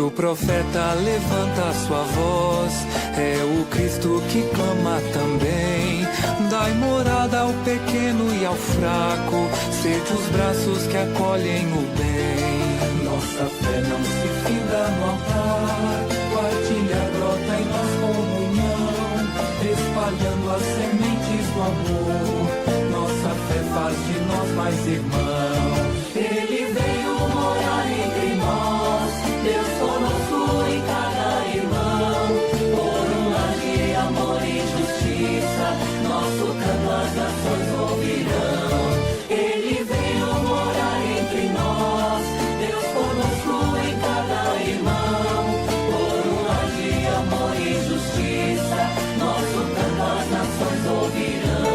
o profeta levanta sua voz, é o Cristo que clama também. Dai morada ao pequeno e ao fraco, sede os braços que acolhem o bem. Nossa fé não se finda no altar, partilha brota em nós comunhão, espalhando as sementes do amor. Nossa fé faz de nós mais irmãos. Ele veio morar entre nós, Deus conosco em cada irmão. Por um lar de amor e justiça, nosso canto as nações ouvirão. Ele veio morar entre nós, Deus conosco em cada irmão. Por um lar de amor e justiça, nosso canto as nações ouvirão.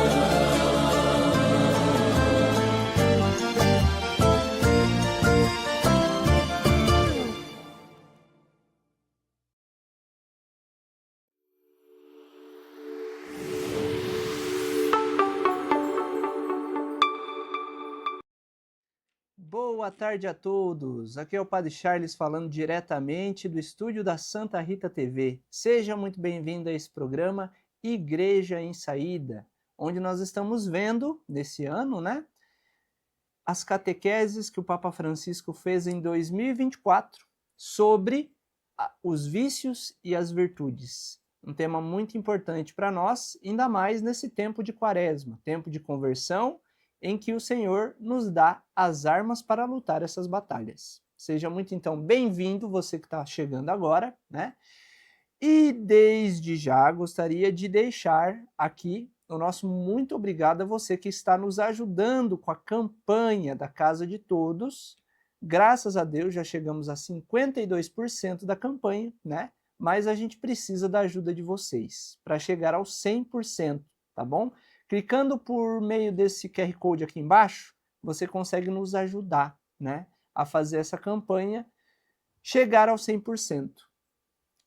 Boa tarde a todos, aqui é o Padre Charles falando diretamente do estúdio da Santa Rita TV. Seja muito bem-vindo a esse programa Igreja em Saída, onde nós estamos vendo, nesse ano, né, as catequeses que o Papa Francisco fez em 2024 sobre os vícios e as virtudes. Um tema muito importante para nós, ainda mais nesse tempo de Quaresma, tempo de conversão, em que o Senhor nos dá as armas para lutar essas batalhas. Seja muito, então, bem-vindo, você que está chegando agora, né? E desde já gostaria de deixar aqui o nosso muito obrigado a você que está nos ajudando com a campanha da Casa de Todos. Graças a Deus já chegamos a 52% da campanha, né? Mas a gente precisa da ajuda de vocês para chegar aos 100%, tá bom? Clicando por meio desse QR Code aqui embaixo, você consegue nos ajudar, né, a fazer essa campanha chegar aos 100%.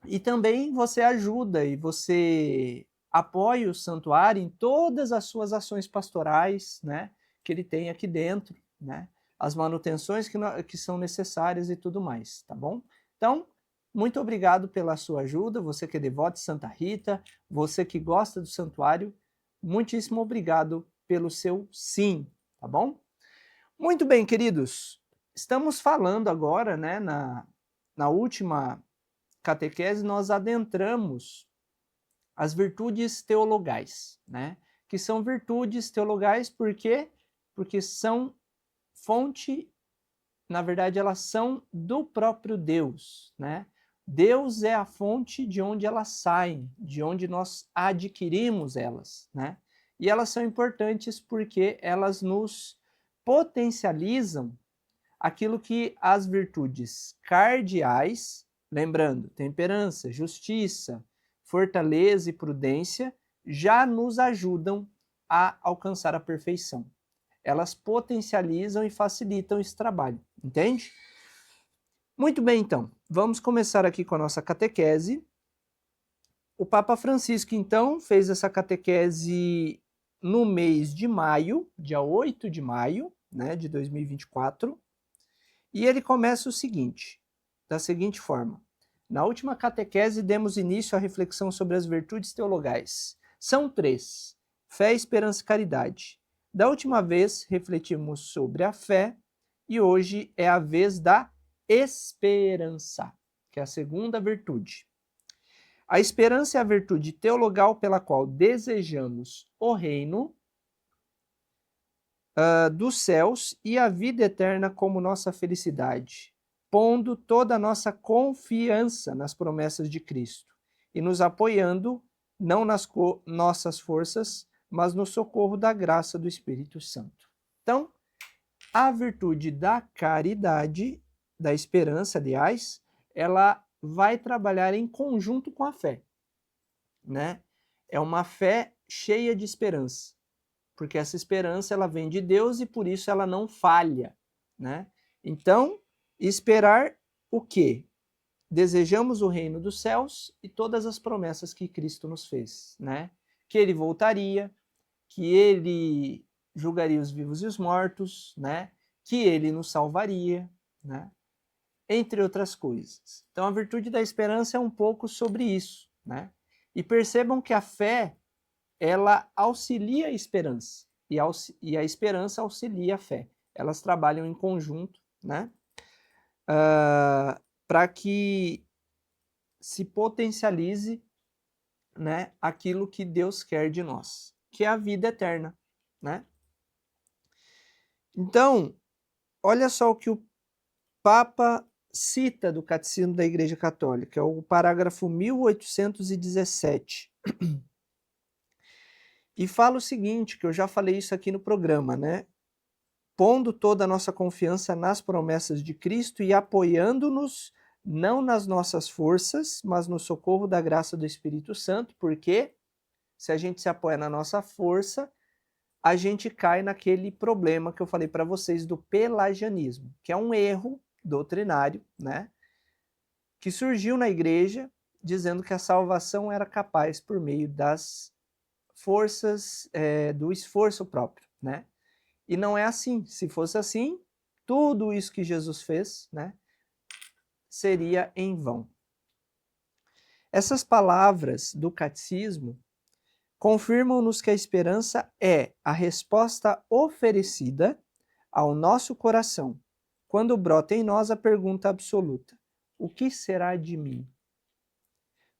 E também você ajuda e você apoia o santuário em todas as suas ações pastorais, né, que ele tem aqui dentro, né, as manutenções que são necessárias e tudo mais, tá bom? Então, muito obrigado pela sua ajuda, você que é devoto de Santa Rita, você que gosta do santuário, muitíssimo obrigado pelo seu sim, tá bom? Muito bem, queridos, estamos falando agora, né, na última catequese, nós adentramos as virtudes teologais, né, que são virtudes teologais porque são fonte, na verdade, elas são do próprio Deus, né? Deus é a fonte de onde elas saem, de onde nós adquirimos elas, né? E elas são importantes porque elas nos potencializam aquilo que as virtudes cardeais, lembrando, temperança, justiça, fortaleza e prudência, já nos ajudam a alcançar a perfeição. Elas potencializam e facilitam esse trabalho, entende? Muito bem, então, vamos começar aqui com a nossa catequese. O Papa Francisco, então, fez essa catequese no mês de maio, dia 8 de maio, né, de 2024, e ele começa o seguinte, da seguinte forma. Na última catequese, demos início à reflexão sobre as virtudes teologais. São 3, fé, esperança e caridade. Da última vez, refletimos sobre a fé, e hoje é a vez da esperança, que é a segunda virtude. A esperança é a virtude teologal pela qual desejamos o reino dos céus e a vida eterna como nossa felicidade, pondo toda a nossa confiança nas promessas de Cristo e nos apoiando não nas nossas forças, mas no socorro da graça do Espírito Santo. Então, a virtude da caridade, da esperança, aliás, ela vai trabalhar em conjunto com a fé, né? É uma fé cheia de esperança, porque essa esperança ela vem de Deus e por isso ela não falha, né? Então, esperar o quê? Desejamos o reino dos céus e todas as promessas que Cristo nos fez, né? Que ele voltaria, que ele julgaria os vivos e os mortos, né? Que ele nos salvaria, né? entre outras coisas. Então, a virtude da esperança é um pouco sobre isso, né? E percebam que a fé, ela auxilia a esperança, e a esperança auxilia a fé. Elas trabalham em conjunto, né? Para que se potencialize, né, aquilo que Deus quer de nós, que é a vida eterna, né? Então, olha só o que o Papa cita do Catecismo da Igreja Católica, é o parágrafo 1817. E fala o seguinte, que eu já falei isso aqui no programa, né? Pondo toda a nossa confiança nas promessas de Cristo e apoiando-nos não nas nossas forças, mas no socorro da graça do Espírito Santo, porque se a gente se apoia na nossa força, a gente cai naquele problema que eu falei para vocês do pelagianismo, que é um erro doutrinário, né? Que surgiu na igreja dizendo que a salvação era capaz por meio das forças, do esforço próprio, né? E não é assim. Se fosse assim, tudo isso que Jesus fez, né, seria em vão. Essas palavras do catecismo confirmam-nos que a esperança é a resposta oferecida ao nosso coração, quando brota em nós a pergunta absoluta: o que será de mim?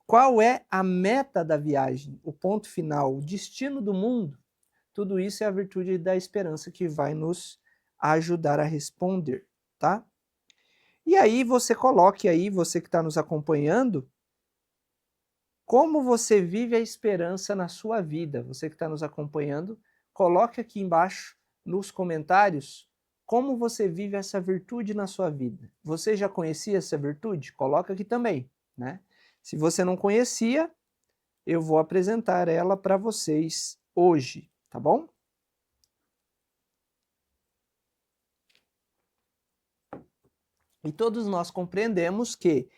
Qual é a meta da viagem, o ponto final, o destino do mundo? Tudo isso é a virtude da esperança que vai nos ajudar a responder, tá? E aí você coloque aí, você que está nos acompanhando, como você vive a esperança na sua vida. Você que está nos acompanhando, coloque aqui embaixo nos comentários como você vive essa virtude na sua vida. Você já conhecia essa virtude? Coloca aqui também, né? Se você não conhecia, eu vou apresentar ela para vocês hoje, tá bom? E todos nós compreendemos que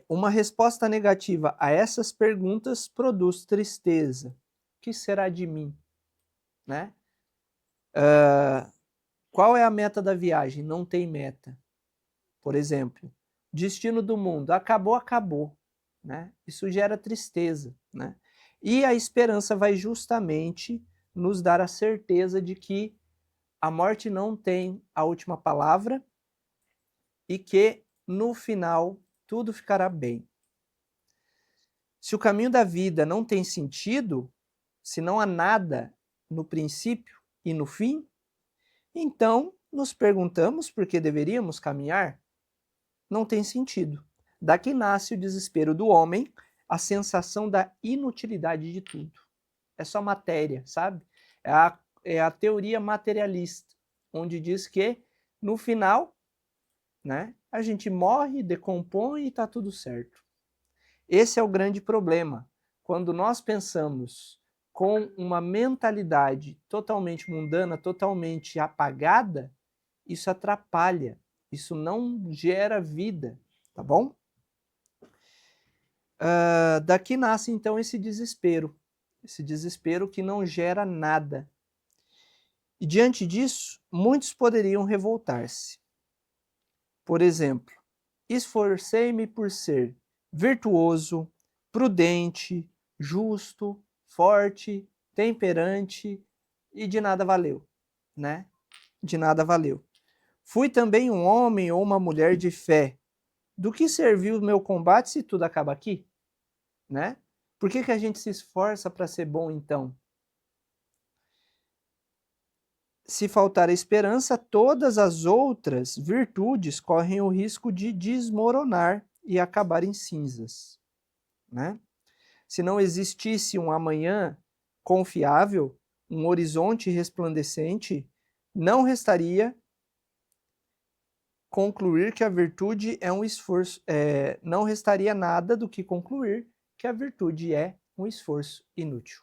uma resposta negativa a essas perguntas produz tristeza. O que será de mim? Né? Qual é a meta da viagem? Não tem meta. Por exemplo, destino do mundo. Acabou, acabou. Né? Isso gera tristeza. Né? E a esperança vai justamente nos dar a certeza de que a morte não tem a última palavra e que, no final, tudo ficará bem. Se o caminho da vida não tem sentido, se não há nada no princípio e no fim, então nos perguntamos por que deveríamos caminhar? Não tem sentido. Daqui nasce o desespero do homem, a sensação da inutilidade de tudo. É só matéria, sabe? É a teoria materialista, onde diz que no final, né, a gente morre, decompõe e está tudo certo. Esse é o grande problema. Quando nós pensamos com uma mentalidade totalmente mundana, totalmente apagada, isso atrapalha, isso não gera vida, tá bom? Daqui nasce então esse desespero que não gera nada. E diante disso, muitos poderiam revoltar-se. Por exemplo, esforcei-me por ser virtuoso, prudente, justo, forte, temperante e de nada valeu, né? De nada valeu. Fui também um homem ou uma mulher de fé. Do que serviu o meu combate se tudo acaba aqui? Né? Por que a gente se esforça para ser bom então? Se faltar a esperança, todas as outras virtudes correm o risco de desmoronar e acabar em cinzas, né? Se não existisse um amanhã confiável, um horizonte resplandecente, não restaria concluir que a virtude é um esforço, não restaria nada do que concluir que a virtude é um esforço inútil.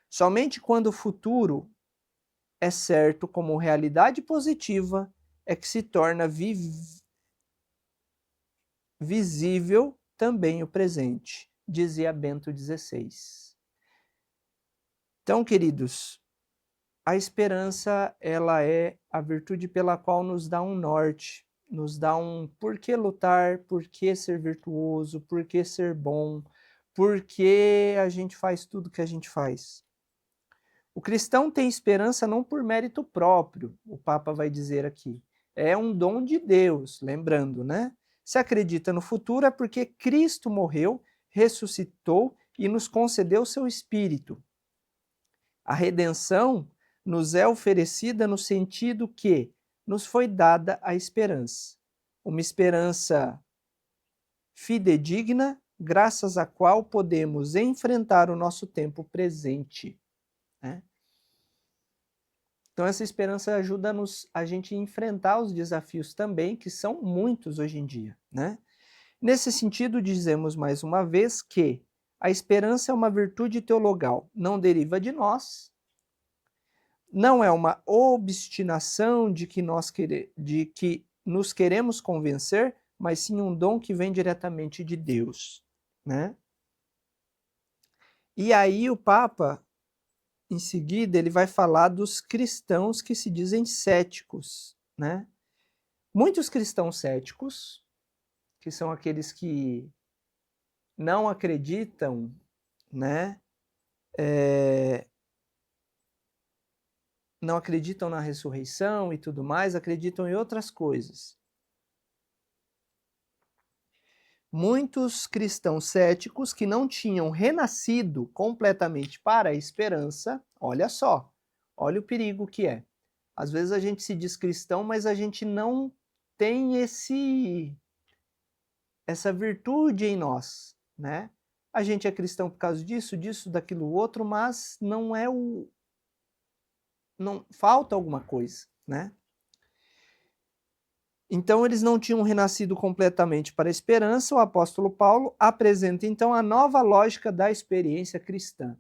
Somente quando o futuro é certo como realidade positiva é que se torna visível também o presente, dizia Bento XVI. Então, queridos, a esperança, ela é a virtude pela qual nos dá um norte, nos dá um porquê lutar, porquê ser virtuoso, porquê ser bom, porquê a gente faz tudo que a gente faz. O cristão tem esperança não por mérito próprio, o Papa vai dizer aqui. É um dom de Deus, lembrando, né? Se acredita no futuro é porque Cristo morreu, ressuscitou e nos concedeu seu Espírito. A redenção nos é oferecida no sentido que nos foi dada a esperança. Uma esperança fidedigna, graças à qual podemos enfrentar o nosso tempo presente. Né? Então essa esperança ajuda a gente a enfrentar os desafios também, que são muitos hoje em dia. Né? Nesse sentido, dizemos mais uma vez que a esperança é uma virtude teologal, não deriva de nós, não é uma obstinação de que nos queremos convencer, mas sim um dom que vem diretamente de Deus. Né? E aí o Papa, em seguida, ele vai falar dos cristãos que se dizem céticos. Né? Muitos cristãos céticos, que são aqueles que não acreditam, né, não acreditam na ressurreição e tudo mais, acreditam em outras coisas. Muitos cristãos céticos que não tinham renascido completamente para a esperança, olha só, olha o perigo que é. Às vezes a gente se diz cristão, mas a gente não tem essa virtude em nós, né? A gente é cristão por causa disso, daquilo outro, mas não é não falta alguma coisa, né? Então eles não tinham renascido completamente para a esperança. O apóstolo Paulo apresenta então a nova lógica da experiência cristã.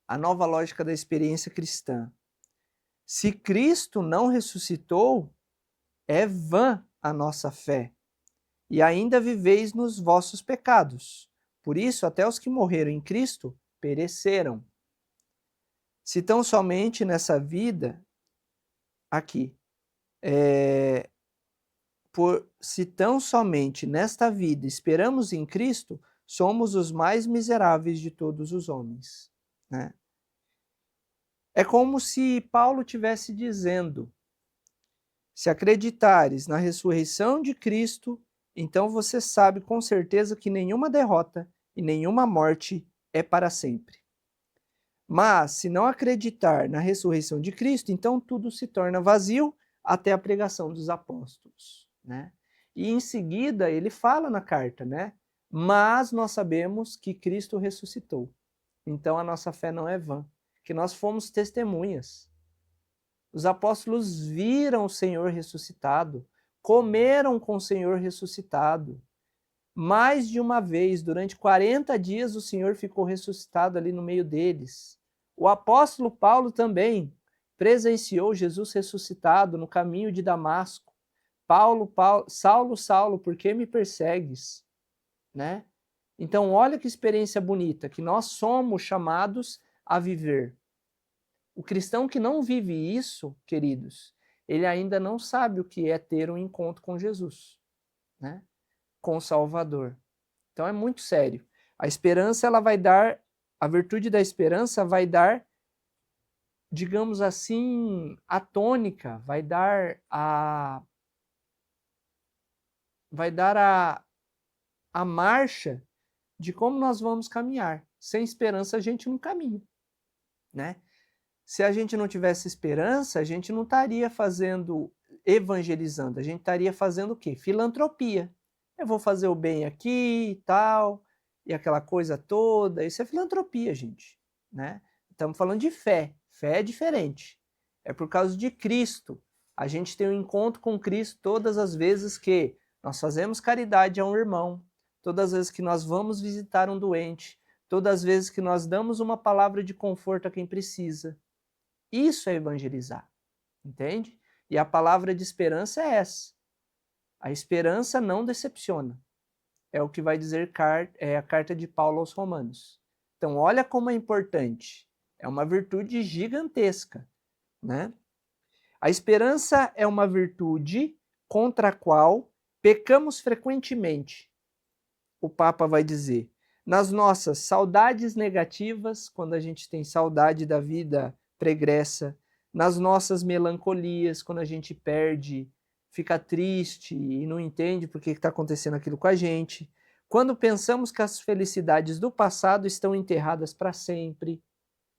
A nova lógica da experiência cristã. Se Cristo não ressuscitou, é vã a nossa fé. E ainda viveis nos vossos pecados. Por isso, até os que morreram em Cristo pereceram. Se tão somente nessa vida, aqui, se tão somente nesta vida esperamos em Cristo, somos os mais miseráveis de todos os homens. Né? É como se Paulo estivesse dizendo, se acreditares na ressurreição de Cristo, então você sabe com certeza que nenhuma derrota e nenhuma morte é para sempre. Mas, se não acreditar na ressurreição de Cristo, então tudo se torna vazio até a pregação dos apóstolos. Né? E em seguida ele fala na carta, né? Mas nós sabemos que Cristo ressuscitou. Então a nossa fé não é vã, que nós fomos testemunhas. Os apóstolos viram o Senhor ressuscitado, comeram com o Senhor ressuscitado. Mais de uma vez, durante 40 dias, o Senhor ficou ressuscitado ali no meio deles. O apóstolo Paulo também presenciou Jesus ressuscitado no caminho de Damasco. Saulo, Saulo, por que me persegues? Né? Então, olha que experiência bonita, que nós somos chamados a viver. O cristão que não vive isso, queridos, ele ainda não sabe o que é ter um encontro com Jesus, né? Com o Salvador. Então é muito sério. A esperança, ela vai dar, a virtude da esperança vai dar, digamos assim, a tônica, vai dar a marcha de como nós vamos caminhar. Sem esperança a gente não caminha, né? Se a gente não tivesse esperança, a gente não estaria evangelizando, a gente estaria fazendo o quê? Filantropia. Eu vou fazer o bem aqui e tal, e aquela coisa toda. Isso é filantropia, gente, né? Estamos falando de fé. Fé é diferente. É por causa de Cristo. A gente tem um encontro com Cristo todas as vezes que nós fazemos caridade a um irmão, todas as vezes que nós vamos visitar um doente, todas as vezes que nós damos uma palavra de conforto a quem precisa. Isso é evangelizar, entende? E a palavra de esperança é essa. A esperança não decepciona. É o que vai dizer a carta de Paulo aos Romanos. Então, olha como é importante. É uma virtude gigantesca, né? A esperança é uma virtude contra a qual pecamos frequentemente. O Papa vai dizer, nas nossas saudades negativas, quando a gente tem saudade da vida pregressa, nas nossas melancolias, quando a gente perde, fica triste e não entende por que está acontecendo aquilo com a gente, quando pensamos que as felicidades do passado estão enterradas para sempre,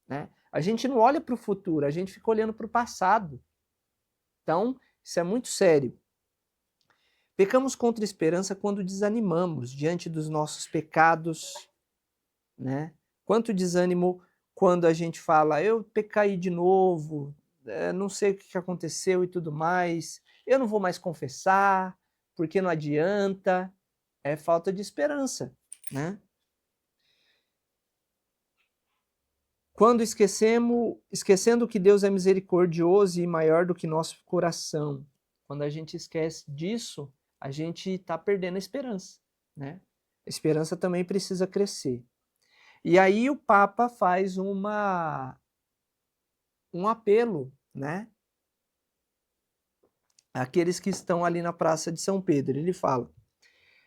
né? A gente não olha para o futuro, a gente fica olhando para o passado. Então, isso é muito sério. Pecamos contra a esperança quando desanimamos diante dos nossos pecados, né? Quanto desânimo quando a gente fala, eu pequei de novo, não sei o que aconteceu e tudo mais, eu não vou mais confessar, porque não adianta, é falta de esperança, né? Quando esquecendo que Deus é misericordioso e maior do que nosso coração, quando a gente esquece disso, a gente está perdendo a esperança, né? A esperança também precisa crescer. E aí o Papa faz um apelo, né? Aqueles que estão ali na Praça de São Pedro. Ele fala,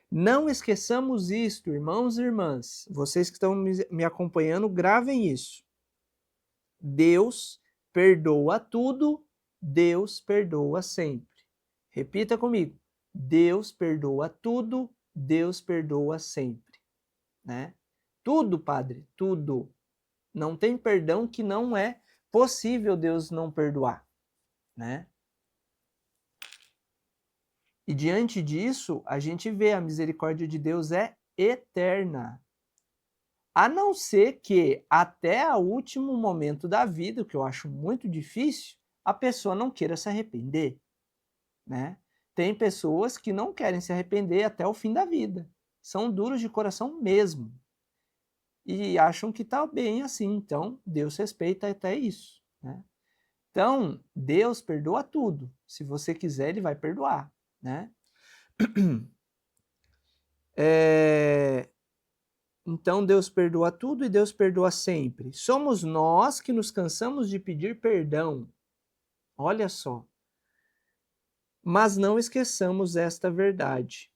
não esqueçamos isto, irmãos e irmãs. Vocês que estão me acompanhando, gravem isso. Deus perdoa tudo, Deus perdoa sempre. Repita comigo. Deus perdoa tudo, Deus perdoa sempre, né? Tudo, padre, tudo. Não tem perdão que não é possível Deus não perdoar, né? E diante disso, a gente vê a misericórdia de Deus é eterna. A não ser que até o último momento da vida, o que eu acho muito difícil, a pessoa não queira se arrepender, né? Tem pessoas que não querem se arrepender até o fim da vida. São duros de coração mesmo. E acham que está bem assim. Então, Deus respeita até isso, né? Então, Deus perdoa tudo. Se você quiser, Ele vai perdoar, né? Então, Deus perdoa tudo e Deus perdoa sempre. Somos nós que nos cansamos de pedir perdão. Olha só. Mas não esqueçamos esta verdade.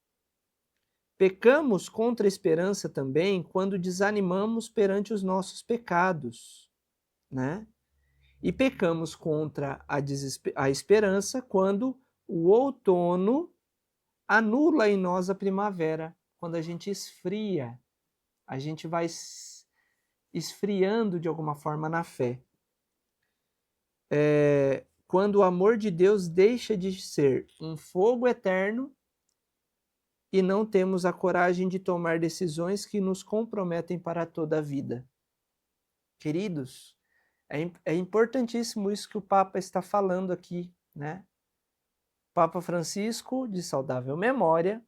Pecamos contra a esperança também quando desanimamos perante os nossos pecados, né? E pecamos contra a esperança quando o outono anula em nós a primavera, quando a gente esfria, a gente vai esfriando de alguma forma na fé. Quando o amor de Deus deixa de ser um fogo eterno e não temos a coragem de tomar decisões que nos comprometem para toda a vida. Queridos, é importantíssimo isso que o Papa está falando aqui, né? Papa Francisco, de saudável memória,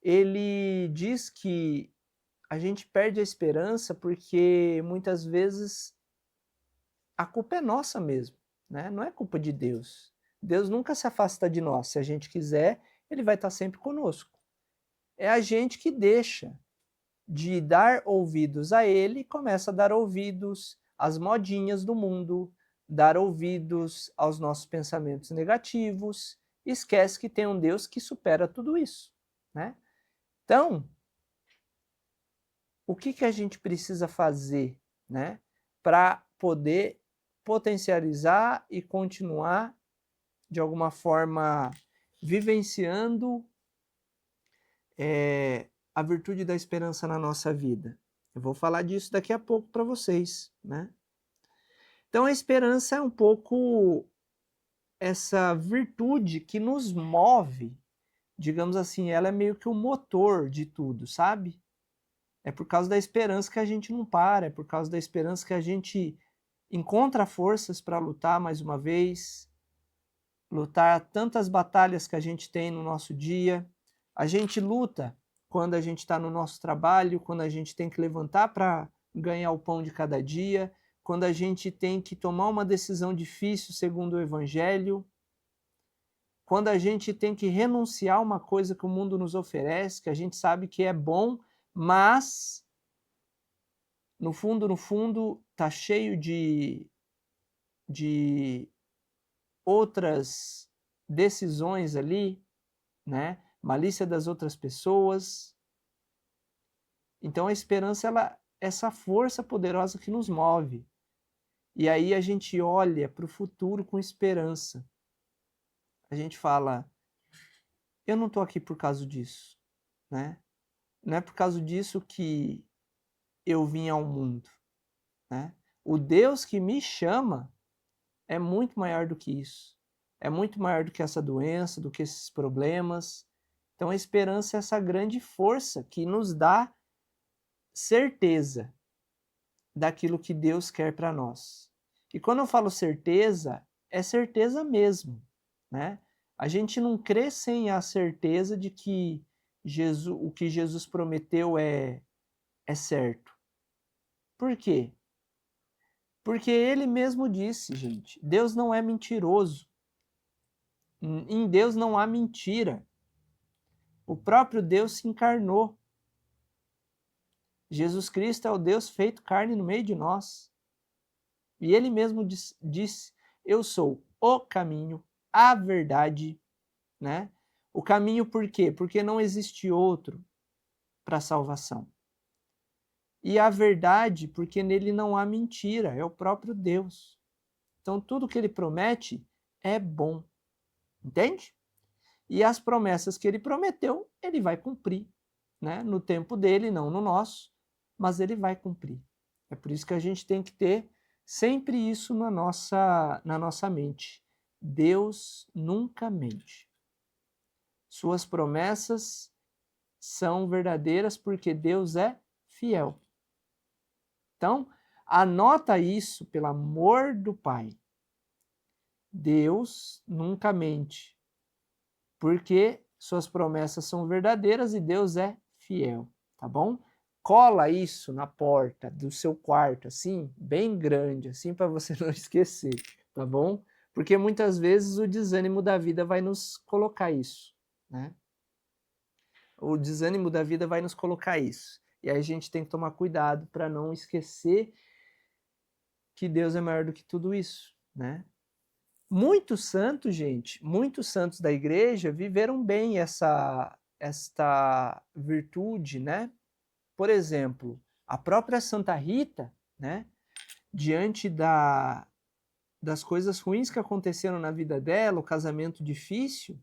ele diz que a gente perde a esperança porque muitas vezes a culpa é nossa mesmo, né? Não é culpa de Deus. Deus nunca se afasta de nós. Se a gente quiser, Ele vai estar sempre conosco. É a gente que deixa de dar ouvidos a Ele e começa a dar ouvidos às modinhas do mundo, dar ouvidos aos nossos pensamentos negativos, esquece que tem um Deus que supera tudo isso, né? Então, o que a gente precisa fazer, né, para poder potencializar e continuar, de alguma forma, vivenciando a virtude da esperança na nossa vida? Eu vou falar disso daqui a pouco para vocês, né? Então, a esperança é um pouco essa virtude que nos move, digamos assim, ela é meio que o motor de tudo, sabe? É por causa da esperança que a gente não para, é por causa da esperança que a gente encontra forças para lutar mais uma vez, lutar tantas batalhas que a gente tem no nosso dia. A gente luta quando a gente está no nosso trabalho, quando a gente tem que levantar para ganhar o pão de cada dia, quando a gente tem que tomar uma decisão difícil segundo o Evangelho, quando a gente tem que renunciar a uma coisa que o mundo nos oferece, que a gente sabe que é bom, mas no fundo, tá cheio de outras decisões ali, né? Malícia das outras pessoas. Então a esperança, ela é essa força poderosa que nos move. E aí a gente olha para o futuro com esperança. A gente fala, eu não estou aqui por causa disso, né? Não é por causa disso que eu vim ao mundo, né? O Deus que me chama é muito maior do que isso. É muito maior do que essa doença, do que esses problemas. Então a esperança é essa grande força que nos dá certeza daquilo que Deus quer para nós. E quando eu falo certeza, é certeza mesmo, né? A gente não crê sem a certeza de que o que Jesus prometeu é certo. Por quê? Porque ele mesmo disse, gente, Deus não é mentiroso. Em Deus não há mentira. O próprio Deus se encarnou. Jesus Cristo é o Deus feito carne no meio de nós. E ele mesmo disse, eu sou o caminho, a verdade, né? O caminho por quê? Porque não existe outro para a salvação. E a verdade, porque nele não há mentira, é o próprio Deus. Então tudo que ele promete é bom. Entende? E as promessas que ele prometeu, ele vai cumprir, né? No tempo dele, não no nosso, mas ele vai cumprir. É por isso que a gente tem que ter sempre isso na nossa mente. Deus nunca mente. Suas promessas são verdadeiras porque Deus é fiel. Então, anota isso, pelo amor do Pai. Deus nunca mente, porque suas promessas são verdadeiras e Deus é fiel, tá bom? Cola isso na porta do seu quarto, assim, bem grande, assim, para você não esquecer, tá bom? Porque muitas vezes o desânimo da vida vai nos colocar isso, né? O desânimo da vida vai nos colocar isso. E aí a gente tem que tomar cuidado para não esquecer que Deus é maior do que tudo isso, né? Muitos santos, gente, muitos santos da igreja viveram bem esta virtude, né? Por exemplo, a própria Santa Rita, né? Diante das coisas ruins que aconteceram na vida dela, o casamento difícil,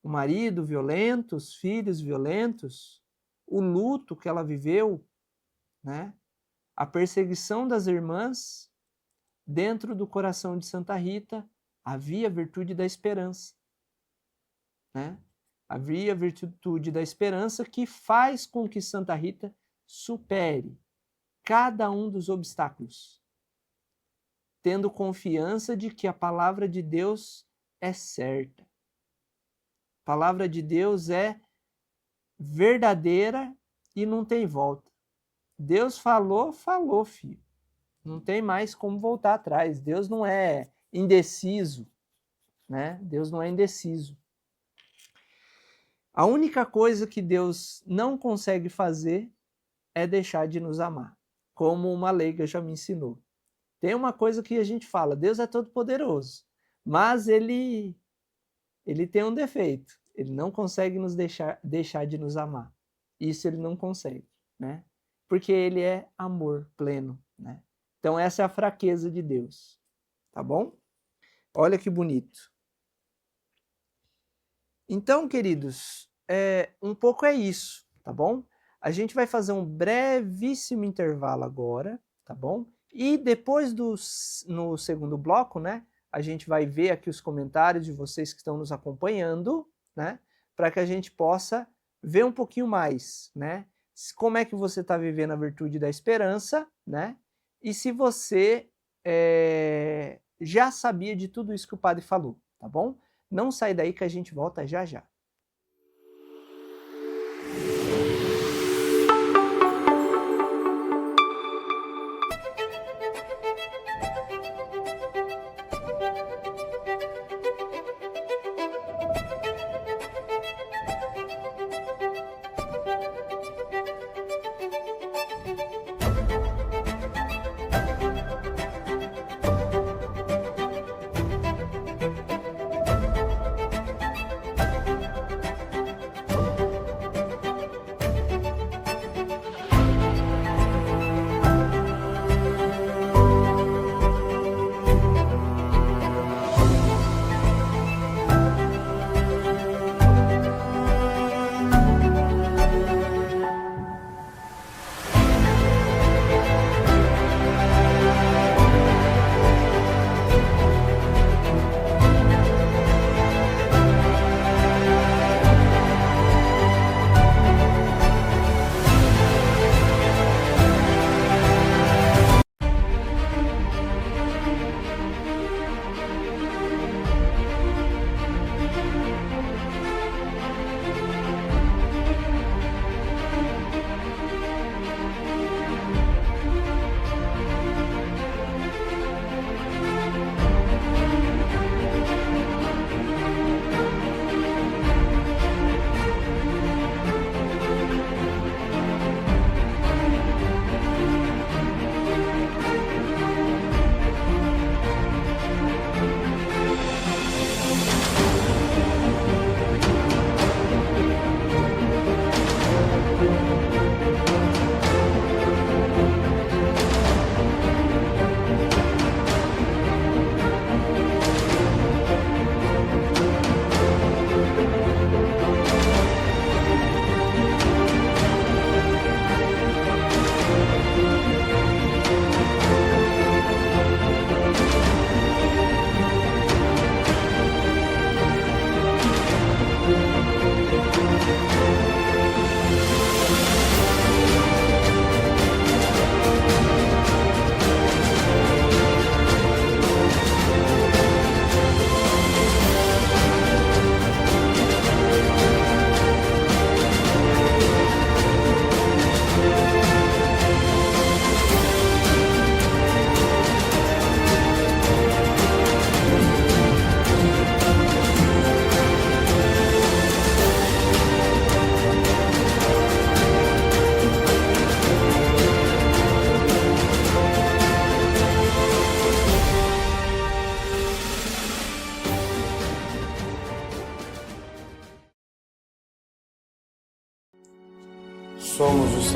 o marido violento, os filhos violentos, o luto que ela viveu, né? A perseguição das irmãs, dentro do coração de Santa Rita havia a virtude da esperança, né? Havia a virtude da esperança que faz com que Santa Rita supere cada um dos obstáculos, tendo confiança de que a palavra de Deus é certa. A palavra de Deus é verdadeira e não tem volta. Deus falou, filho. Não tem mais como voltar atrás. Deus não é indeciso, né? Deus não é indeciso. A única coisa que Deus não consegue fazer é deixar de nos amar, como uma leiga já me ensinou. Tem uma coisa que a gente fala, Deus é todo poderoso, mas ele tem um defeito. Ele não consegue nos deixar de nos amar. Isso ele não consegue, né? Porque ele é amor pleno, né? Então essa é a fraqueza de Deus, tá bom? Olha que bonito. Então, queridos, um pouco é isso, tá bom? A gente vai fazer um brevíssimo intervalo agora, tá bom? E depois no segundo bloco, né? A gente vai ver aqui os comentários de vocês que estão nos acompanhando, né? Para que a gente possa ver um pouquinho mais, né? Como é que você está vivendo a virtude da esperança, né? E se você já sabia de tudo isso que o padre falou, tá bom? Não sai daí que a gente volta já já.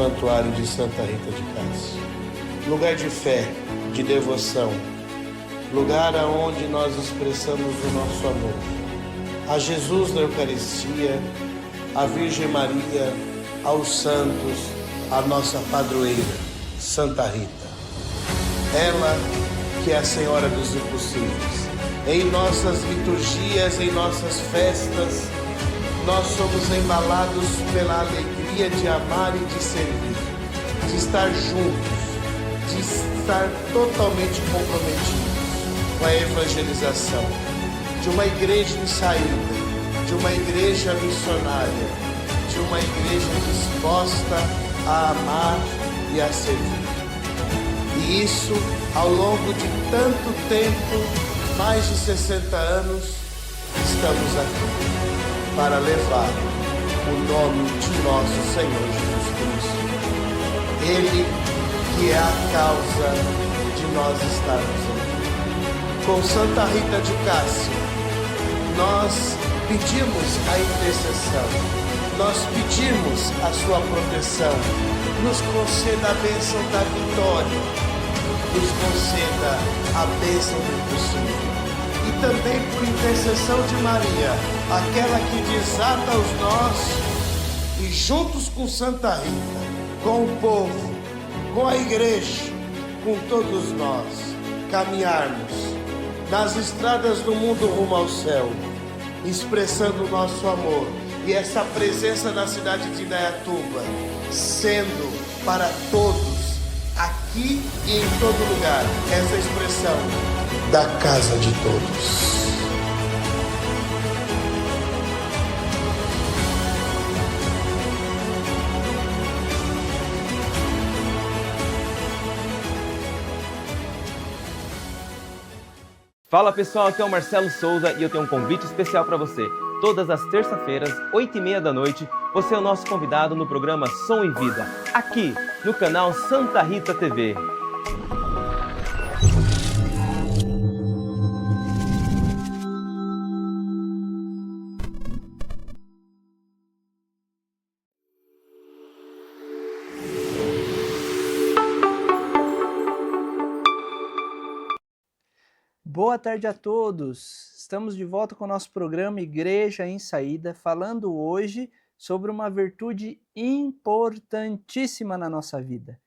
santuário de Santa Rita de Cássia. Lugar de fé, de devoção, lugar aonde nós expressamos o nosso amor a Jesus na Eucaristia, à Virgem Maria, aos santos, a nossa padroeira, Santa Rita. Ela que é a Senhora dos impossíveis. Em nossas liturgias, em nossas festas, nós somos embalados pela alegria de amar e de servir, de estar juntos, de estar totalmente comprometidos com a evangelização, de uma igreja em saída, de uma igreja missionária, de uma igreja disposta a amar e a servir. E isso, ao longo de tanto tempo, mais de 60 anos, estamos aqui para levar o nome de nosso Senhor Jesus Cristo. Ele que é a causa de nós estarmos aqui. Com Santa Rita de Cássia, nós pedimos a intercessão, nós pedimos a sua proteção, nos conceda a bênção da vitória, nos conceda a bênção do impossível. E também por intercessão de Maria, aquela que desata os nós, e juntos com Santa Rita, com o povo, com a igreja, com todos nós, caminharmos nas estradas do mundo rumo ao céu, expressando o nosso amor e essa presença na cidade de Indaiatuba, sendo para todos, aqui e em todo lugar, essa expressão da casa de todos. Fala pessoal, aqui é o Marcelo Souza e eu tenho um convite especial para você. Todas as terças-feiras, 8h30 da noite, você é o nosso convidado no programa Som e Vida, aqui no canal Santa Rita TV. Boa tarde a todos! Estamos de volta com o nosso programa Igreja em Saída, falando hoje sobre uma virtude importantíssima na nossa vida.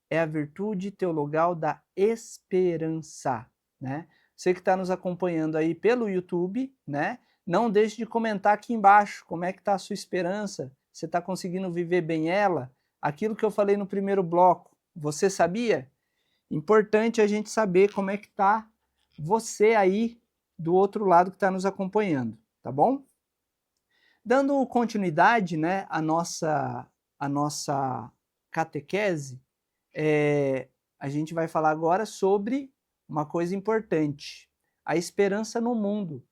É a virtude teologal da esperança, né? Você que está nos acompanhando aí pelo YouTube, né? Não deixe de comentar aqui embaixo como é que está a sua esperança. Você está conseguindo viver bem ela? Aquilo que eu falei no primeiro bloco, você sabia? Importante a gente saber como é que está você aí do outro lado que está nos acompanhando, tá bom? Dando continuidade, né, à nossa catequese, a gente vai falar agora sobre uma coisa importante, a esperança no mundo,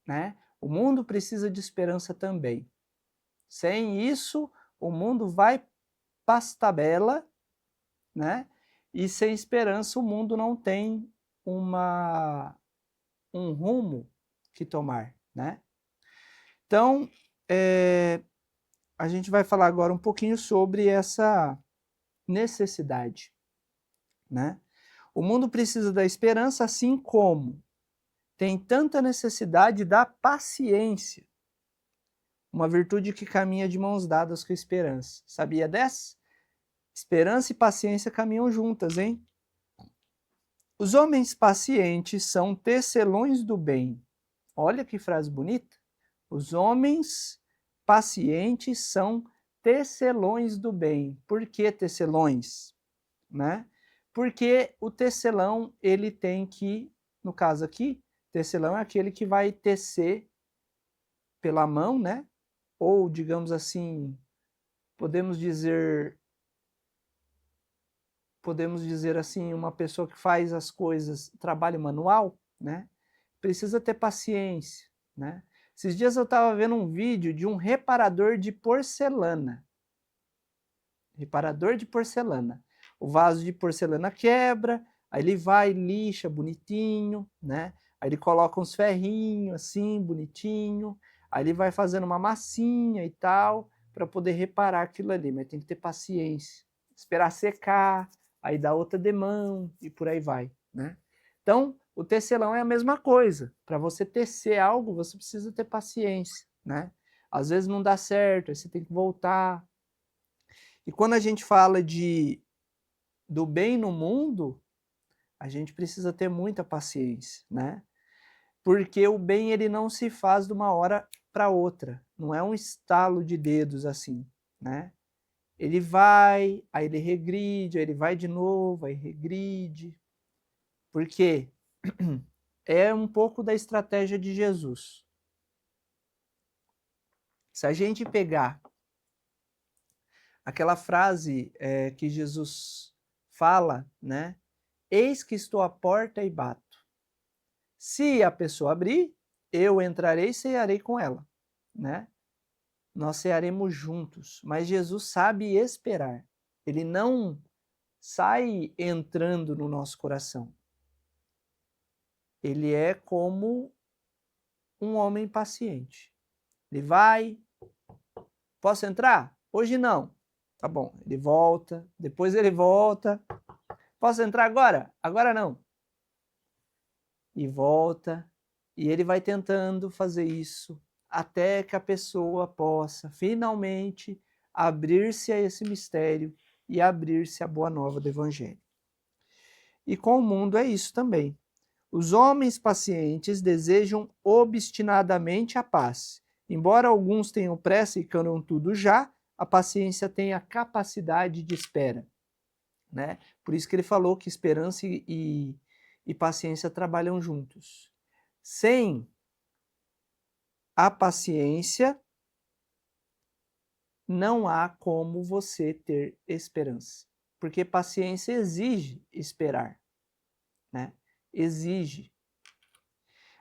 né? O mundo precisa de esperança também. Sem isso, o mundo vai pastabela, né? E sem esperança o mundo não tem um rumo que tomar, né? Então, a gente vai falar agora um pouquinho sobre essa necessidade, né? O mundo precisa da esperança, assim como tem tanta necessidade da paciência, uma virtude que caminha de mãos dadas com a esperança. Sabia dessa? Esperança e paciência caminham juntas, hein? Os homens pacientes são tecelões do bem. Olha que frase bonita. Os homens pacientes são tecelões do bem. Por que tecelões? Né? Porque o tecelão, ele tem que, no caso aqui, tecelão é aquele que vai tecer pela mão, né? Ou, digamos assim, podemos dizer assim, uma pessoa que faz as coisas, trabalho manual, né? Precisa ter paciência, né? Esses dias eu estava vendo um vídeo de um reparador de porcelana. Reparador de porcelana. O vaso de porcelana quebra, aí ele vai, lixa bonitinho, né? Aí ele coloca uns ferrinhos assim, bonitinho. Aí ele vai fazendo uma massinha e tal, para poder reparar aquilo ali, mas tem que ter paciência, esperar secar, aí dá outra demão e por aí vai, né? Então, o tecelão é a mesma coisa. Para você tecer algo, você precisa ter paciência, né? Às vezes não dá certo, aí você tem que voltar. E quando a gente fala do bem no mundo, a gente precisa ter muita paciência, né? Porque o bem ele não se faz de uma hora para outra, não é um estalo de dedos assim, né? Ele vai, aí ele regride, aí ele vai de novo, aí regride. Por quê? É um pouco da estratégia de Jesus. Se a gente pegar aquela frase que Jesus fala, né? Eis que estou à porta e bato. Se a pessoa abrir, eu entrarei e cearei com ela, né? Nós cearemos juntos. Mas Jesus sabe esperar. Ele não sai entrando no nosso coração. Ele é como um homem paciente. Ele vai, posso entrar? Hoje não. Tá bom, ele volta, depois ele volta. Posso entrar agora? Agora não. E volta, e ele vai tentando fazer isso até que a pessoa possa finalmente abrir-se a esse mistério e abrir-se à boa nova do Evangelho. E com o mundo é isso também. Os homens pacientes desejam obstinadamente a paz. Embora alguns tenham pressa e queiram tudo já, a paciência tem a capacidade de espera, né? Por isso que ele falou que esperança e paciência trabalham juntos. Sem a paciência, não há como você ter esperança. Porque paciência exige esperar, né? Exige.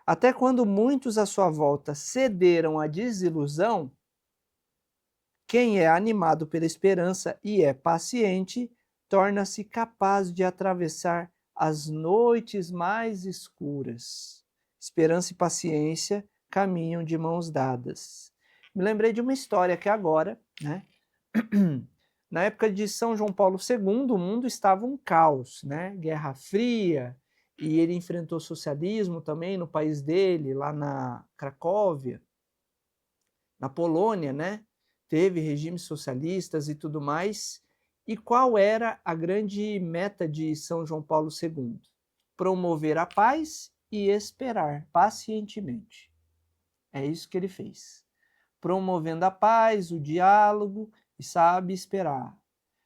Até quando muitos à sua volta cederam à desilusão, quem é animado pela esperança e é paciente, torna-se capaz de atravessar as noites mais escuras. Esperança e paciência caminham de mãos dadas. Me lembrei de uma história que agora, né? Na época de São João Paulo II, o mundo estava um caos, né? Guerra Fria, e ele enfrentou socialismo também no país dele, lá na Cracóvia, na Polônia, né? Teve regimes socialistas e tudo mais. E qual era a grande meta de São João Paulo II? Promover a paz e esperar pacientemente. É isso que ele fez. Promovendo a paz, o diálogo e sabe esperar.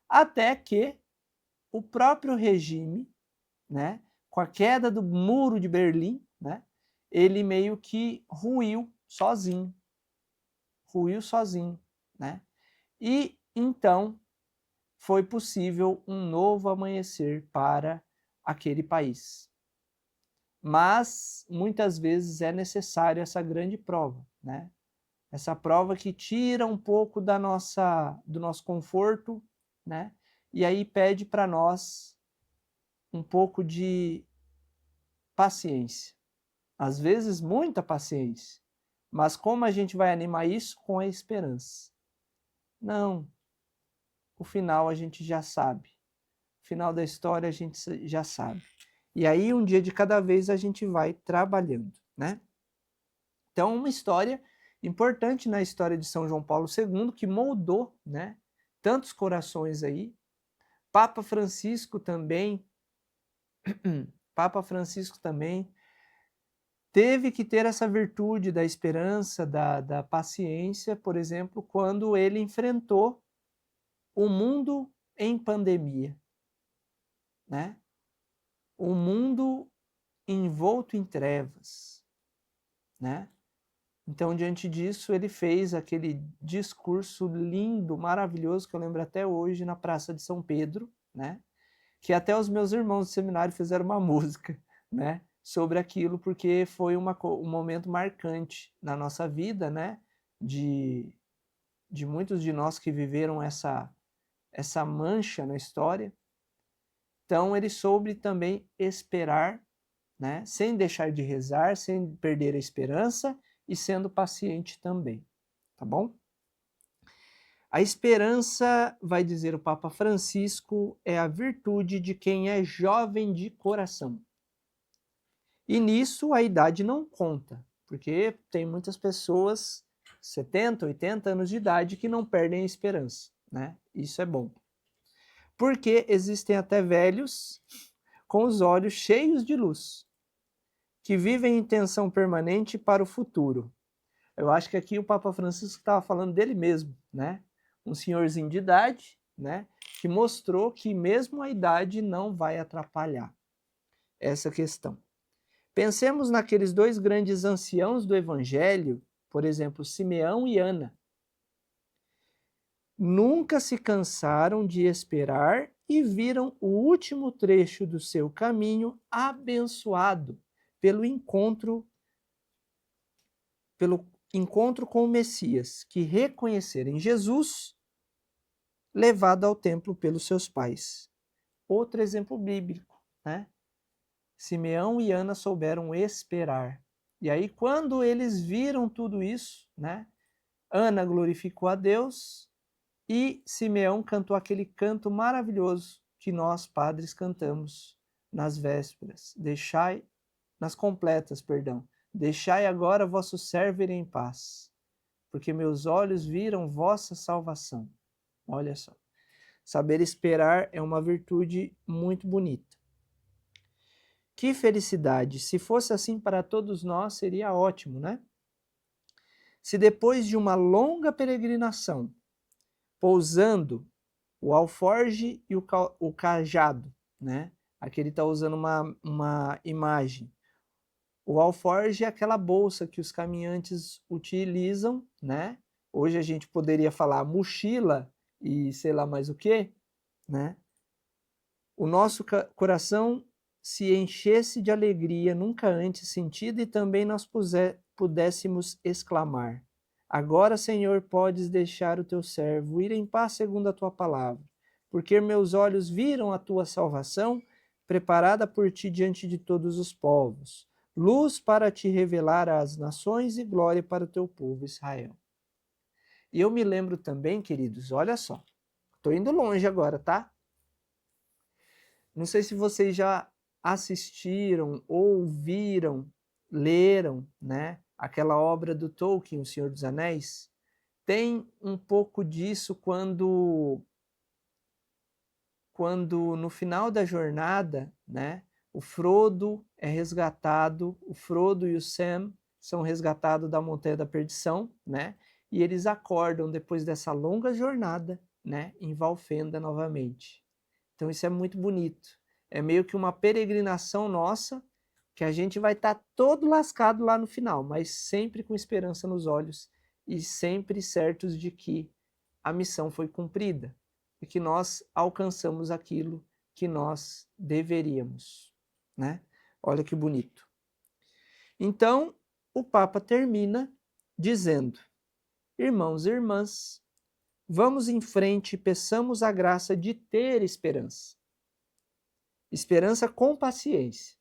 Até que o próprio regime, né, com a queda do muro de Berlim, né, ele meio que ruiu sozinho. Né? E então foi possível um novo amanhecer para aquele país. Mas muitas vezes é necessário essa grande prova, né? Essa prova que tira um pouco do nosso conforto, né? E aí pede para nós um pouco de paciência. Às vezes muita paciência. Mas como a gente vai animar isso? Com a esperança. Não. O final a gente já sabe. O final da história a gente já sabe. E aí, um dia de cada vez, a gente vai trabalhando, né? Então, uma história importante na história de São João Paulo II, que moldou, né, tantos corações aí. Papa Francisco também teve que ter essa virtude da esperança, da paciência, por exemplo, quando ele enfrentou o mundo em pandemia, né? O mundo envolto em trevas, né? Então, diante disso, ele fez aquele discurso lindo, maravilhoso, que eu lembro até hoje, na Praça de São Pedro, né? Que até os meus irmãos do seminário fizeram uma música, né? Sobre aquilo, porque foi um momento marcante na nossa vida, né? De muitos de nós que viveram essa mancha na história. Então, ele soube também esperar, né? Sem deixar de rezar, sem perder a esperança e sendo paciente também, tá bom? A esperança, vai dizer o Papa Francisco, é a virtude de quem é jovem de coração. E nisso a idade não conta, porque tem muitas pessoas, 70, 80 anos de idade, que não perdem a esperança, né? Isso é bom. Porque existem até velhos com os olhos cheios de luz, que vivem em tensão permanente para o futuro. Eu acho que aqui o Papa Francisco estava falando dele mesmo, né? Um senhorzinho de idade, né? Que mostrou que mesmo a idade não vai atrapalhar essa questão. Pensemos naqueles dois grandes anciãos do Evangelho, por exemplo, Simeão e Ana. Nunca se cansaram de esperar e viram o último trecho do seu caminho abençoado pelo encontro com o Messias, que reconheceram em Jesus, levado ao templo pelos seus pais. Outro exemplo bíblico, né? Simeão e Ana souberam esperar. E aí, quando eles viram tudo isso, né? Ana glorificou a Deus e Simeão cantou aquele canto maravilhoso que nós, padres, cantamos nas vésperas. Nas completas, perdão. Deixai agora vosso servo ir em paz, porque meus olhos viram vossa salvação. Olha só. Saber esperar é uma virtude muito bonita. Que felicidade! Se fosse assim para todos nós, seria ótimo, né? Se depois de uma longa peregrinação, pousando o alforge e o cajado, né? Aqui ele está usando uma imagem. O alforge é aquela bolsa que os caminhantes utilizam, né? Hoje a gente poderia falar mochila e sei lá mais o que, né? O nosso coração se enchesse de alegria nunca antes sentida e também nós pudéssemos exclamar: agora, Senhor, podes deixar o teu servo ir em paz segundo a tua palavra, porque meus olhos viram a tua salvação, preparada por ti diante de todos os povos, luz para te revelar às nações e glória para o teu povo Israel. E eu me lembro também, queridos, olha só, estou indo longe agora, tá? Não sei se vocês já assistiram, ouviram, leram, né? Aquela obra do Tolkien, O Senhor dos Anéis. Tem um pouco disso quando no final da jornada, né? O Frodo é resgatado, o Frodo e o Sam são resgatados da Montanha da Perdição, né? E eles acordam depois dessa longa jornada, né? Em Valfenda novamente. Então isso é muito bonito. É meio que uma peregrinação nossa, que a gente vai estar todo lascado lá no final, mas sempre com esperança nos olhos e sempre certos de que a missão foi cumprida e que nós alcançamos aquilo que nós deveríamos, né? Olha que bonito. Então, o Papa termina dizendo: irmãos e irmãs, vamos em frente e peçamos a graça de ter esperança. Esperança com paciência.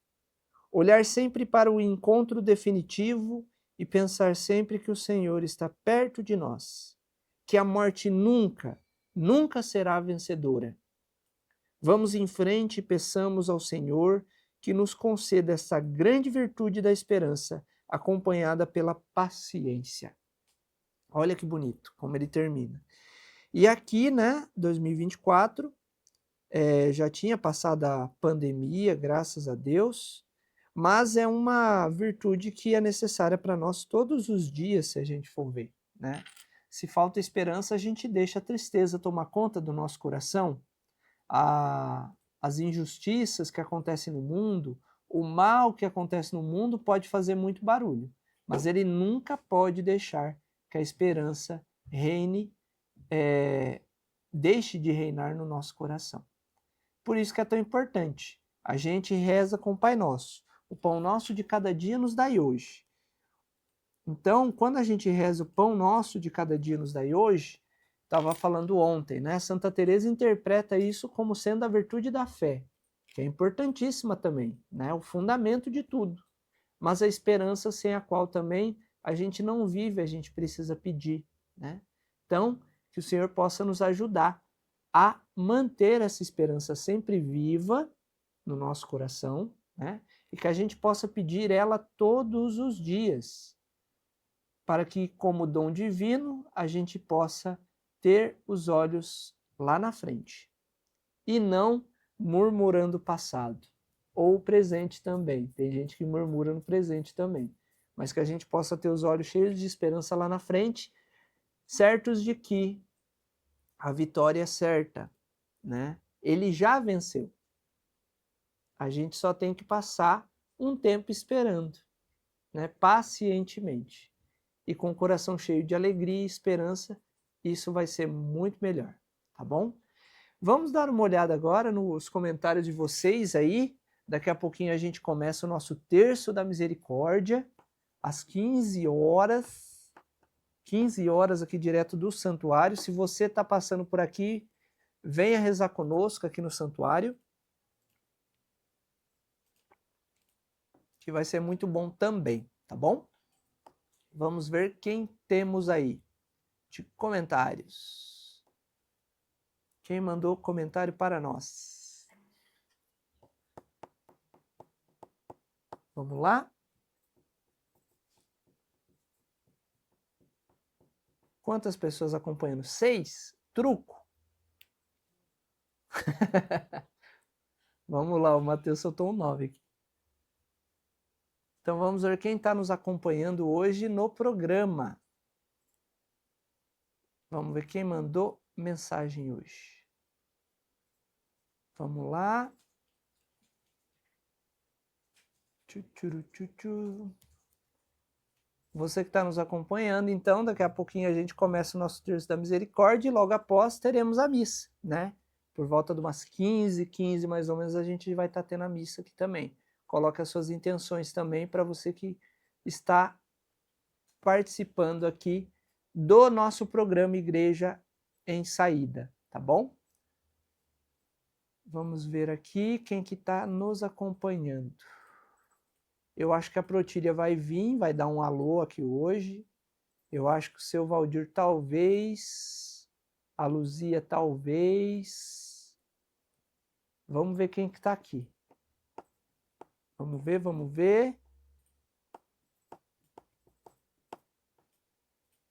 Olhar sempre para o encontro definitivo e pensar sempre que o Senhor está perto de nós, que a morte nunca será vencedora. Vamos em frente e peçamos ao Senhor que nos conceda essa grande virtude da esperança, acompanhada pela paciência. Olha que bonito como ele termina. E aqui, né, 2024, já tinha passado a pandemia, graças a Deus, mas é uma virtude que é necessária para nós todos os dias, se a gente for ver, né? Se falta esperança, a gente deixa a tristeza tomar conta do nosso coração, as injustiças que acontecem no mundo, o mal que acontece no mundo pode fazer muito barulho, mas ele nunca pode deixar que a esperança deixe de reinar no nosso coração. Por isso que é tão importante. A gente reza com o Pai Nosso. O pão nosso de cada dia nos dai hoje. Então, quando a gente reza o pão nosso de cada dia nos dai hoje, estava falando ontem, né? Santa Teresa interpreta isso como sendo a virtude da fé, que é importantíssima também, né? O fundamento de tudo. Mas a esperança sem a qual também a gente não vive, a gente precisa pedir, né? Então, que o Senhor possa nos ajudar a manter essa esperança sempre viva no nosso coração, né? E que a gente possa pedir ela todos os dias, para que, como dom divino, a gente possa ter os olhos lá na frente e não murmurando o passado ou o presente também. Tem gente que murmura no presente também, mas que a gente possa ter os olhos cheios de esperança lá na frente, certos de que a vitória é certa, né? Ele já venceu. A gente só tem que passar um tempo esperando, né? Pacientemente. E com o coração cheio de alegria e esperança, isso vai ser muito melhor, tá bom? Vamos dar uma olhada agora nos comentários de vocês aí. Daqui a pouquinho a gente começa o nosso Terço da Misericórdia, às 15 horas. 15 horas aqui direto do santuário. Se você está passando por aqui, venha rezar conosco aqui no santuário, que vai ser muito bom também, tá bom? Vamos ver quem temos aí de comentários. Quem mandou comentário para nós? Vamos lá? Quantas pessoas acompanhando? 6? Truco. Vamos lá, o Matheus soltou um 9 aqui. Então vamos ver quem está nos acompanhando hoje no programa. Vamos ver quem mandou mensagem hoje. Vamos lá. Você que está nos acompanhando, então, daqui a pouquinho a gente começa o nosso Terço da Misericórdia e logo após teremos a missa, né? Por volta de umas 15 mais ou menos, a gente vai estar tendo a missa aqui também. Coloque as suas intenções também para você que está participando aqui do nosso programa Igreja em Saída, tá bom? Vamos ver aqui quem que está nos acompanhando. Eu acho que a Protília vai vir, vai dar um alô aqui hoje. Eu acho que o seu Valdir talvez, a Luzia talvez. Vamos ver quem que está aqui. Vamos ver, vamos ver.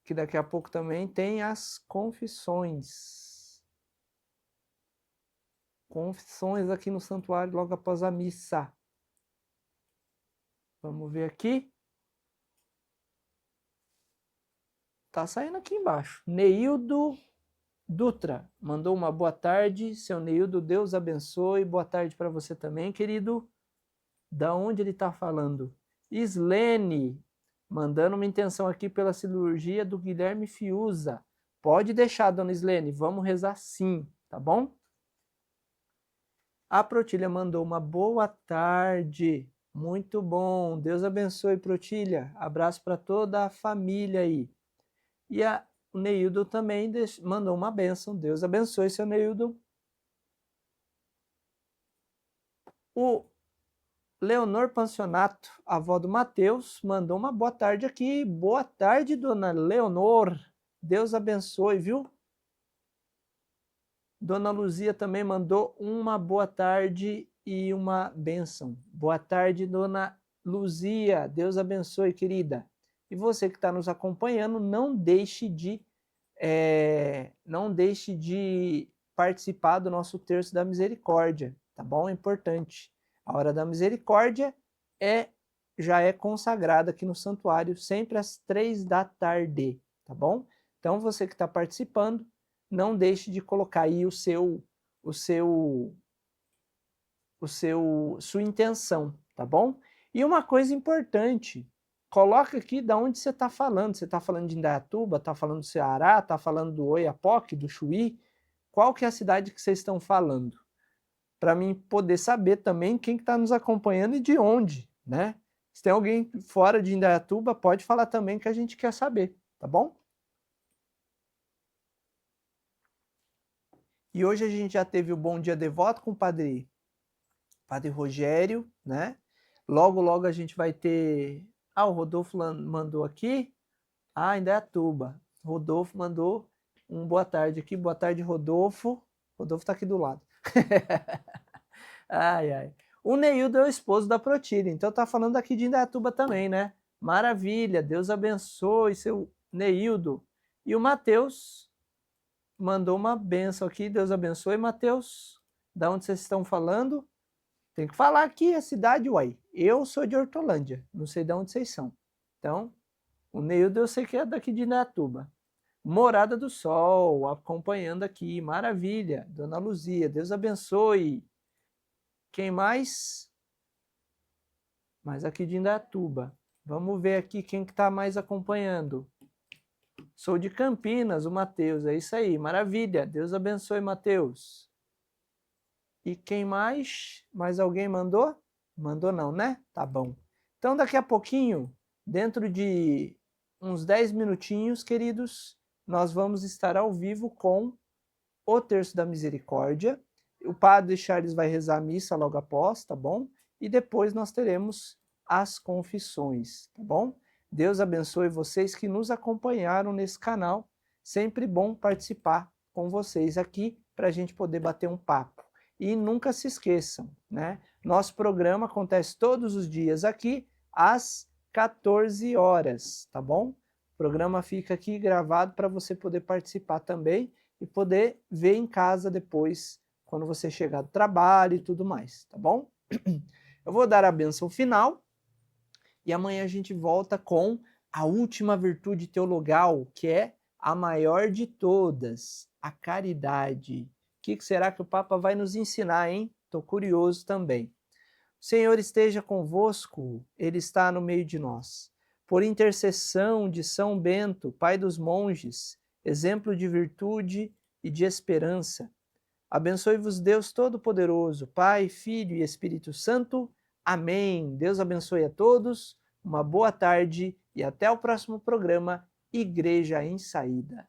Que daqui a pouco também tem as confissões. Confissões aqui no santuário logo após a missa. Vamos ver aqui. Tá saindo aqui embaixo. Neildo Dutra mandou uma boa tarde. Seu Neildo, Deus abençoe. Boa tarde para você também, querido. Da onde ele está falando? Islene, mandando uma intenção aqui pela cirurgia do Guilherme Fiuza. Pode deixar, dona Islene, vamos rezar sim, tá bom? A Protília mandou uma boa tarde. Muito bom. Deus abençoe, Protília. Abraço para toda a família aí. E o Neildo também mandou uma bênção. Deus abençoe, seu Neildo. O Leonor Pancionato, avó do Matheus, mandou uma boa tarde aqui. Boa tarde, dona Leonor. Deus abençoe, viu? Dona Luzia também mandou uma boa tarde e uma bênção. Boa tarde, dona Luzia. Deus abençoe, querida. E você que está nos acompanhando, não deixe de participar do nosso Terço da Misericórdia, tá bom? É importante. A hora da misericórdia já é consagrada aqui no santuário, sempre às 3 da tarde, tá bom? Então, você que está participando, não deixe de colocar aí sua intenção, tá bom? E uma coisa importante, coloca aqui de onde você está falando. Você está falando de Indaiatuba, está falando do Ceará, está falando do Oiapoque, do Chuí? Qual que é a cidade que vocês estão falando? Para mim poder saber também quem está nos acompanhando e de onde, né? Se tem alguém fora de Indaiatuba, pode falar também que a gente quer saber, tá bom? E hoje a gente já teve o Bom Dia Devoto com o Padre Rogério, né? Logo, logo a gente vai ter... o Rodolfo mandou aqui. Indaiatuba. Rodolfo mandou Um boa tarde aqui. Boa tarde, Rodolfo. Rodolfo está aqui do lado. Ai, ai. O Neildo é o esposo da Protira, então tá falando aqui de Indaiatuba também, né? Maravilha, Deus abençoe seu Neildo. E o Matheus mandou uma benção aqui, Deus abençoe, Matheus. Da onde vocês estão falando? Tem que falar aqui a cidade, uai. Eu sou de Hortolândia, não sei de onde vocês são. Então, o Neildo eu sei que é daqui de Indaiatuba. Morada do Sol, acompanhando aqui, maravilha. Dona Luzia, Deus abençoe. Quem mais? Mais aqui de Indaiatuba. Vamos ver aqui quem que está mais acompanhando. Sou de Campinas, o Matheus. É isso aí, maravilha. Deus abençoe, Matheus. E quem mais? Mais alguém mandou? Mandou não, né? Tá bom. Então daqui a pouquinho, dentro de uns 10 minutinhos, queridos, nós vamos estar ao vivo com o Terço da Misericórdia. O padre Charles vai rezar a missa logo após, tá bom? E depois nós teremos as confissões, tá bom? Deus abençoe vocês que nos acompanharam nesse canal. Sempre bom participar com vocês aqui para a gente poder bater um papo. E nunca se esqueçam, né? Nosso programa acontece todos os dias aqui às 14 horas, tá bom? O programa fica aqui gravado para você poder participar também e poder ver em casa depois, quando você chegar do trabalho e tudo mais, tá bom? Eu vou dar a bênção final e amanhã a gente volta com a última virtude teologal, que é a maior de todas, a caridade. O que será que o Papa vai nos ensinar, hein? Estou curioso também. O Senhor esteja convosco, Ele está no meio de nós. Por intercessão de São Bento, Pai dos monges, exemplo de virtude e de esperança, abençoe-vos Deus Todo-Poderoso, Pai, Filho e Espírito Santo. Amém. Deus abençoe a todos, uma boa tarde e até o próximo programa Igreja em Saída.